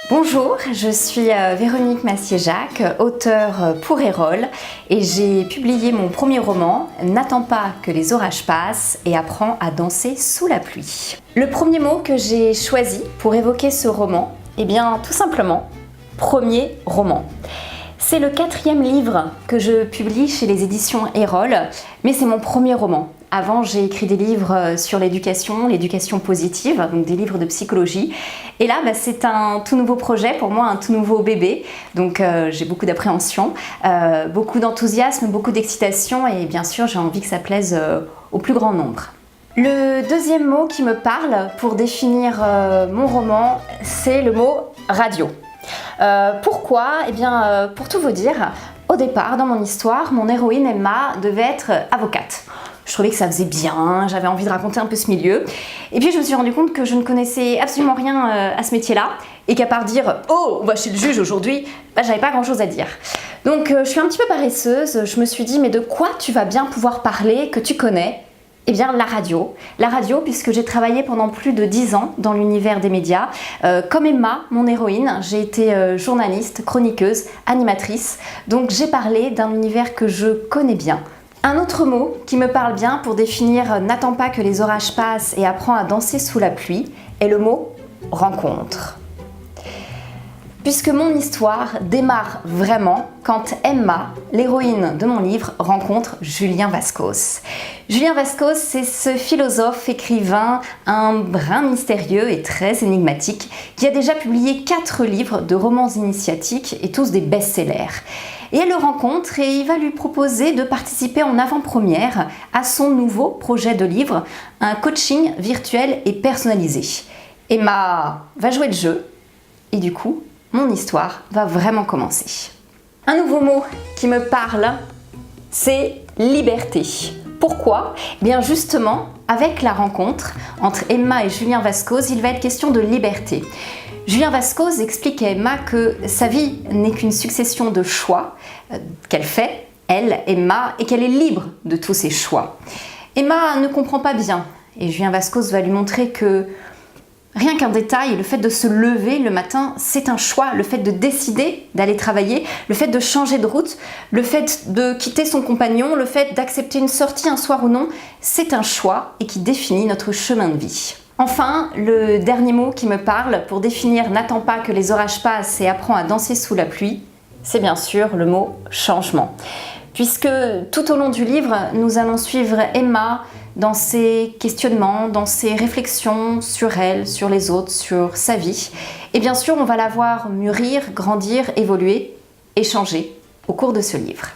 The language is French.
Bonjour, je suis Véronique Massier-Jacques, auteure pour Erol, et j'ai publié mon premier roman, N'attends pas que les orages passent et apprends à danser sous la pluie. Le premier mot que j'ai choisi pour évoquer ce roman, eh bien tout simplement, premier roman. C'est le 4e livre que je publie chez les éditions Erol, mais c'est mon premier roman. Avant, j'ai écrit des livres sur l'éducation positive, donc des livres de psychologie. Et là, c'est un tout nouveau projet, pour moi, un tout nouveau bébé. Donc j'ai beaucoup d'appréhension, beaucoup d'enthousiasme, beaucoup d'excitation et bien sûr, j'ai envie que ça plaise au plus grand nombre. Le deuxième mot qui me parle pour définir mon roman, c'est le mot radio. Pourquoi ? Eh bien, pour tout vous dire, au départ, dans mon histoire, mon héroïne Emma devait être avocate. Je trouvais que ça faisait bien, j'avais envie de raconter un peu ce milieu. Et puis je me suis rendu compte que je ne connaissais absolument rien à ce métier-là et qu'à part dire « Oh, on va chez le juge aujourd'hui », j'avais pas grand-chose à dire. Donc je suis un petit peu paresseuse, je me suis dit « Mais de quoi tu vas bien pouvoir parler que tu connais ?» Eh bien la radio. La radio puisque j'ai travaillé pendant plus de 10 ans dans l'univers des médias. Comme Emma, mon héroïne, j'ai été journaliste, chroniqueuse, animatrice. Donc j'ai parlé d'un univers que je connais bien. Un autre mot qui me parle bien pour définir « N'attends pas que les orages passent et apprends à danser sous la pluie » est le mot « rencontre ». Puisque mon histoire démarre vraiment quand Emma, l'héroïne de mon livre, rencontre Julien Vascos. Julien Vascos, c'est ce philosophe, écrivain, un brin mystérieux et très énigmatique, qui a déjà publié 4 livres de romans initiatiques et tous des best-sellers. Et elle le rencontre et il va lui proposer de participer en avant-première à son nouveau projet de livre, un coaching virtuel et personnalisé. Emma va jouer le jeu et du coup, mon histoire va vraiment commencer. Un nouveau mot qui me parle, c'est liberté. Pourquoi ? Eh bien justement, avec la rencontre entre Emma et Julien Vascos, il va être question de liberté. Julien Vascos explique à Emma que sa vie n'est qu'une succession de choix qu'elle fait, elle, Emma, et qu'elle est libre de tous ses choix. Emma ne comprend pas bien et Julien Vascos va lui montrer que rien qu'un détail, le fait de se lever le matin, c'est un choix. Le fait de décider d'aller travailler, le fait de changer de route, le fait de quitter son compagnon, le fait d'accepter une sortie un soir ou non, c'est un choix et qui définit notre chemin de vie. Enfin, le dernier mot qui me parle pour définir « N'attends pas que les orages passent et apprends à danser sous la pluie », c'est bien sûr le mot « changement ». Puisque tout au long du livre, nous allons suivre Emma dans ses questionnements, dans ses réflexions sur elle, sur les autres, sur sa vie. Et bien sûr, on va la voir mûrir, grandir, évoluer et changer au cours de ce livre.